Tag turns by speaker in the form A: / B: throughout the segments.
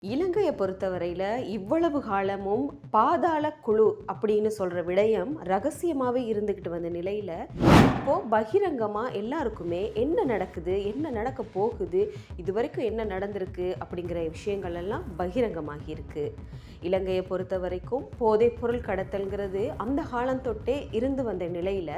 A: இலங்கையை பொறுத்தவரையில் இவ்வளவு காலமும் பாதாள குழு அப்படின்னு சொல்கிற விடயம் ரகசியமாகவே இருந்துக்கிட்டு வந்த நிலையில் இப்போது பகிரங்கமாக எல்லாருக்குமே என்ன நடக்குது, என்ன நடக்க போகுது, இது வரைக்கும் என்ன நடந்திருக்கு அப்படிங்கிற விஷயங்கள் எல்லாம் பகிரங்கமாகி இருக்கு. இலங்கையை பொறுத்த வரைக்கும் போதைப் பொருள் கடத்தல்ங்கிறது அந்த காலம் தொட்டே இருந்து வந்த நிலையில்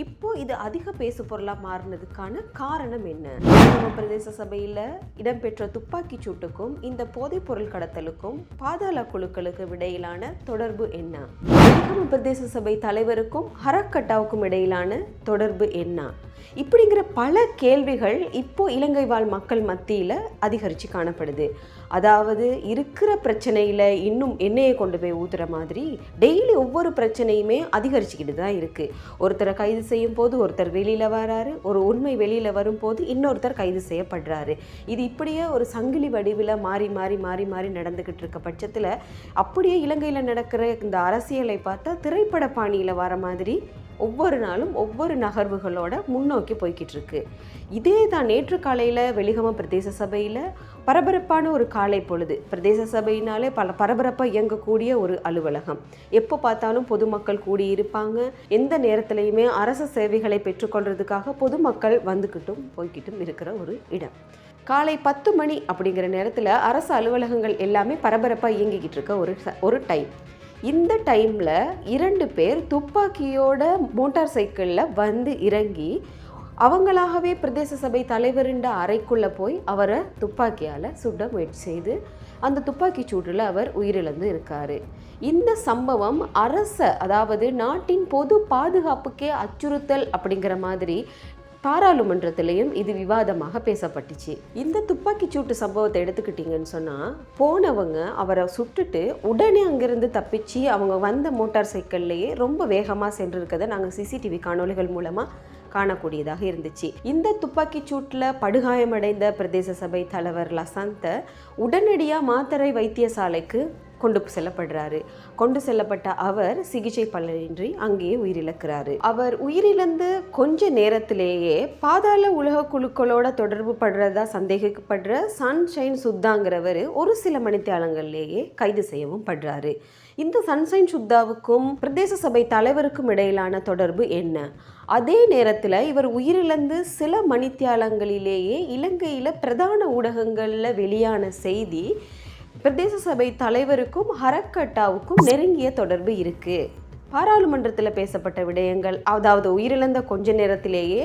A: இப்போ இது அதிக பேசு பொருளாக மாறினதுக்கான காரணம் என்ன? வெளிகம பிரதேச சபையில் இடம்பெற்ற துப்பாக்கி சூட்டுக்கும் இந்த போதைப் பொருள் கடத்தலுக்கும் பாதாள குழுக்களுக்கு இடையிலான தொடர்பு என்ன? வெளிகம பிரதேச சபை தலைவருக்கும் ஹரக்கட்டாவுக்கும் இடையிலான தொடர்பு என்ன? இப்படிங்கிற பல கேள்விகள் இப்போ இலங்கை வாழ் மக்கள் மத்தியில் அதிகரித்து காணப்படுது. அதாவது இருக்கிற பிரச்சனையில் இன்னும் எண்ணெயை கொண்டு போய் ஊற்றுற மாதிரி டெய்லி ஒவ்வொரு பிரச்சனையுமே அதிகரிச்சுக்கிட்டு தான் இருக்குது. ஒருத்தரை கைது செய்யும் போது ஒருத்தர் வெளியில் வராரு, ஒரு உண்மை வெளியில் வரும்போது இன்னொருத்தர் கைது செய்யப்படுறாரு. இது இப்படியே ஒரு சங்கிலி வடிவில் மாறி மாறி மாறி மாறி நடந்துக்கிட்டு இருக்க பட்சத்தில் அப்படியே இலங்கையில் நடக்கிற இந்த அரசியலை பார்த்தா திரைப்பட பாணியில் வர மாதிரி ஒவ்வொரு நாளும் ஒவ்வொரு நகர்வுகளோட முன்னோக்கி போய்கிட்டு இருக்கு. இதே தான் நேற்று காலையில் வெளிகம பிரதேச சபையில் பரபரப்பான ஒரு காலை பொழுது. பிரதேச சபையினாலே பல பரபரப்பாக இயங்கக்கூடிய ஒரு அலுவலகம். எப்போ பார்த்தாலும் பொதுமக்கள் கூடியிருப்பாங்க. எந்த நேரத்திலையுமே அரசு சேவைகளை பெற்றுக்கொள்றதுக்காக பொதுமக்கள் வந்துக்கிட்டும் போய்கிட்டும் இருக்கிற ஒரு இடம். காலை 10 மணி அப்படிங்கிற நேரத்தில் அரசு அலுவலகங்கள் எல்லாமே பரபரப்பாக இயங்கிக்கிட்டு இருக்க ஒரு டைம். இந்த டைமில் 2 பேர் துப்பாக்கியோட மோட்டார் சைக்கிளில் வந்து இறங்கி அவங்களாகவே பிரதேச சபை தலைவரின் அறைக்குள்ளே போய் அவரை துப்பாக்கியால் சுட முயற்சி செய்து அந்த துப்பாக்கி சூட்டில் அவர் உயிரிழந்து இருக்கார். இந்த சம்பவம் அதாவது நாட்டின் பொது பாதுகாப்புக்கே அச்சுறுத்தல் அப்படிங்கிற மாதிரி பாராளுமன்றத்திலையும் இது விவாதமாக பேசப்பட்டுச்சு. இந்த துப்பாக்கி சூட்டு சம்பவத்தை எடுத்துக்கிட்டிங்கன்னு சொன்னால் போனவங்க அவரை சுட்டுட்டு உடனே அங்கேருந்து தப்பிச்சு அவங்க வந்த மோட்டார் சைக்கிள்லேயே ரொம்ப வேகமாக சென்றிருக்கதை நாங்கள் சிசிடிவி காணொலிகள் மூலமாக காணக்கூடியதாக இருந்துச்சு. இந்த துப்பாக்கி சூட்டில் படுகாயமடைந்த பிரதேச சபை தலைவர் லசந்த உடனடியாக மாத்தறை வைத்தியசாலைக்கு கொண்டு செல்லப்பட்ட அவர் சிகிச்சை பலனின்றி அங்கேயே உயிரிழக்கிறாரு. அவர் உயிரிழந்து கொஞ்ச நேரத்திலேயே பாதாள உலக குழுக்களோட தொடர்பு படுறதா சந்தேகிக்கப்படுற சன்ஷைன் சுத்தாங்கிறவர் ஒரு சில மணித்தியாலங்கள்லேயே கைது செய்யவும் படுறாரு. இந்த சன்ஷைன் சுத்தாவுக்கும் பிரதேச சபை தலைவருக்கும் இடையிலான தொடர்பு என்ன? அதே நேரத்தில் இவர் உயிரிழந்து சில மணித்தியாலங்களிலேயே இலங்கையில் பிரதான ஊடகங்களில் வெளியான செய்தி பிரதேச சபை தலைவருக்கும் ஹரக்கட்டாவுக்கும் நெருங்கிய தொடர்பு இருக்கு. பாராளுமன்றத்தில் பேசப்பட்ட விடயங்கள், அதாவது உயிரிழந்த கொஞ்ச நேரத்திலேயே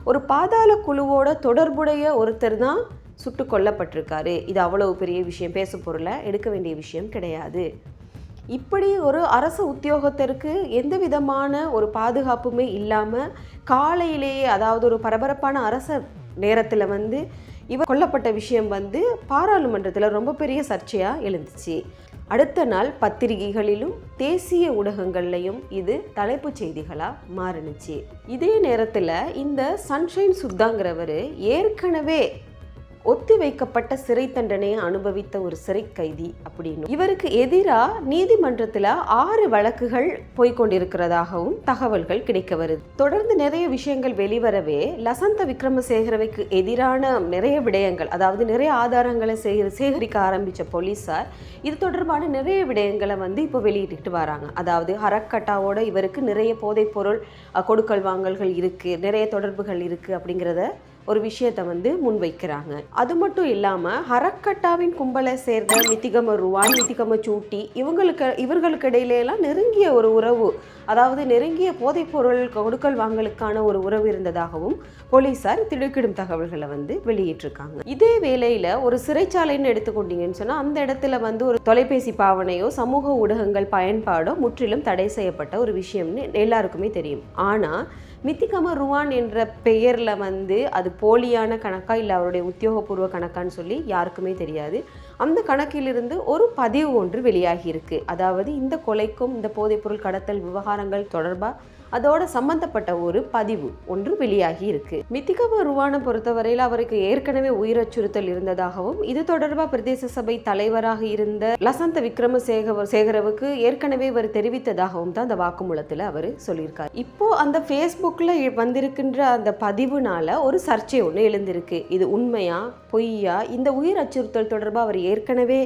A: ஒரு பாதாள குழுவோட தொடர்புடைய ஒருத்தர் தான் சுட்டு கொல்லப்பட்டிருக்காரு. இது அவ்வளவு பெரிய விஷயம், பேசு பொருளை எடுக்க வேண்டிய விஷயம் கிடையாது. இப்படி ஒரு அரசு உத்தியோகத்தருக்கு எந்த விதமான ஒரு பாதுகாப்புமே இல்லாமல் காலையிலேயே, அதாவது ஒரு பரபரப்பான அரச நேரத்தில் இவர் கொல்லப்பட்ட விஷயம் பாராளுமன்றத்தில் ரொம்ப பெரிய சர்ச்சையாக எழுந்துச்சு. அடுத்த நாள் பத்திரிகைகளிலும் தேசிய ஊடகங்கள்லையும் இது தலைப்பு செய்திகளாக மாறினுச்சு. இதே நேரத்தில் இந்த சன்ஷைன் சுத்தாங்கிறவர் ஏற்கனவே ஒத்தி வைக்கப்பட்ட சிறை தண்டனையை அனுபவித்த ஒரு சிறை கைதி அப்படின்னு இவருக்கு எதிராக நீதிமன்றத்தில் 6 வழக்குகள் போய்கொண்டிருக்கிறதாகவும் தகவல்கள் கிடைக்க வருது. தொடர்ந்து நிறைய விஷயங்கள் வெளிவரவே லசந்த விக்ரமசேகரவுக்கு எதிரான நிறைய விடயங்கள், அதாவது நிறைய ஆதாரங்களை சேகரிக்க ஆரம்பித்த போலீஸார் இது தொடர்பான நிறைய விடயங்களை இப்போ வெளியிட்டு வராங்க. அதாவது ஹரக்கட்டாவோட இவருக்கு நிறைய போதைப் பொருள் கொடுக்கல் வாங்கல்கள் இருக்குது, நிறைய தொடர்புகள் இருக்குது அப்படிங்கிறத ஒரு விஷயத்தை முன்வைக்கிறாங்க. அது மட்டும் இல்லாமல் ஹரக்கட்டாவின் கும்பலை சேர்ந்த மித்திகம ருவான், மித்திகம சூட்டி இவர்களுக்கு இடையிலெல்லாம் நெருங்கிய ஒரு உறவு, அதாவது நெருங்கிய போதைப் பொருள் கொடுக்கல் வாங்கலுக்கான ஒரு உறவு இருந்ததாகவும் போலீஸார் திடுக்கிடும் தகவல்களை வெளியிட்டிருக்காங்க. இதே வேளையில் ஒரு சிறைச்சாலைன்னு எடுத்துக்கொண்டீங்கன்னு சொன்னால் அந்த இடத்துல ஒரு தொலைபேசி பாவனையோ சமூக ஊடகங்கள் பயன்பாடோ முற்றிலும் தடை செய்யப்பட்ட ஒரு விஷயம்னு எல்லாருக்குமே தெரியும். ஆனால் மித்திகம ருவான் என்ற பெயரில் அது போலியான கணக்கா இல்லை அவருடைய உத்தியோகபூர்வ கணக்கான்னு சொல்லி யாருக்குமே தெரியாது. அந்த கணக்கிலிருந்து ஒரு பதிவு ஒன்று வெளியாகி இருக்கு. அதாவது இந்த கொலைக்கும் இந்த போதைப்பொருள் கடத்தல் விவகாரங்கள் தொடர்பாக அதோட சம்பந்தப்பட்ட ஒரு பதிவு ஒன்று வெளியாகி இருக்கு. மித்திகம ருவானை பொறுத்தவரையில் அவருக்கு ஏற்கனவே உயிரச்சுறுத்தல் இருந்ததாகவும் இது தொடர்பாக பிரதேச சபை தலைவராக இருந்த லசந்த விக்ரமசேகரவுக்கு ஏற்கனவே இவர் தெரிவித்ததாகவும் தான் அந்த வாக்குமூலத்தில் அவர் சொல்லியிருக்கார். இப்போ அந்த ஃபேஸ்புக்கில் வந்திருக்கின்ற அந்த பதிவுனால ஒரு சர்ச்சை ஒன்று எழுந்திருக்கு. இது உண்மையா பொய்யா, இந்த உயிர் அச்சுறுத்தல் தொடர்பாக அவர் ஏற்கனவே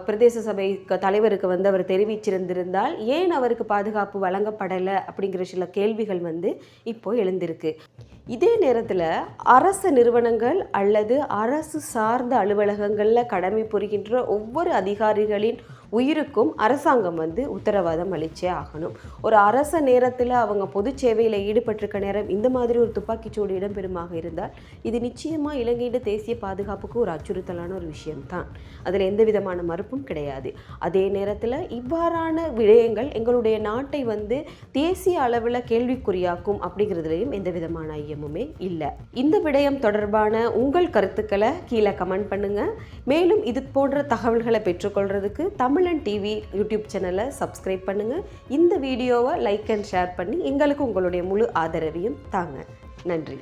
A: பிரதேச சபை தலைவருக்கு வந்து அவர் தெரிவிச்சிருந்திருந்தால் ஏன் அவருக்கு பாதுகாப்பு வழங்கப்படலை அப்படிங்கிற சில கேள்விகள் வந்து இப்போ எழுந்திருக்கு. இதே நேரத்தில் அரசு நிறுவனங்கள் அல்லது அரசு சார்ந்த அலுவலகங்களில் கடமை புரிகின்ற ஒவ்வொரு அதிகாரிகளின் உயிருக்கும் அரசாங்கம் வந்து உத்தரவாதம் அளிச்சே ஆகணும். ஒரு அரச நேரத்தில் அவங்க பொது சேவையில் ஈடுபட்டிருக்க நேரம் இந்த மாதிரி ஒரு துப்பாக்கிச்சூடு இடம்பெறுமாக இருந்தால் இது நிச்சயமாக இலங்கையின் தேசிய பாதுகாப்புக்கு ஒரு அச்சுறுத்தலான ஒரு விஷயம்தான். அதில் எந்த விதமான மறுப்பும் கிடையாது. அதே நேரத்தில் இவ்வாறான விடயங்கள் எங்களுடைய நாட்டை வந்து தேசிய அளவில் கேள்விக்குறியாக்கும் அப்படிங்கிறதுலையும் எந்த விதமான ஐயமுமே இல்லை. இந்த விடயம் தொடர்பான உங்கள் கருத்துக்களை கீழே கமெண்ட் பண்ணுங்கள். மேலும் இது போன்ற தகவல்களை பெற்றுக்கொள்றதுக்கு தமிழன் டிவி யூடியூப் சேனலை சப்ஸ்கிரைப் பண்ணுங்கள். இந்த வீடியோவை லைக் அண்ட் ஷேர் பண்ணி எங்களுக்கு உங்களுடைய முழு ஆதரவையும் தாங்க. நன்றி.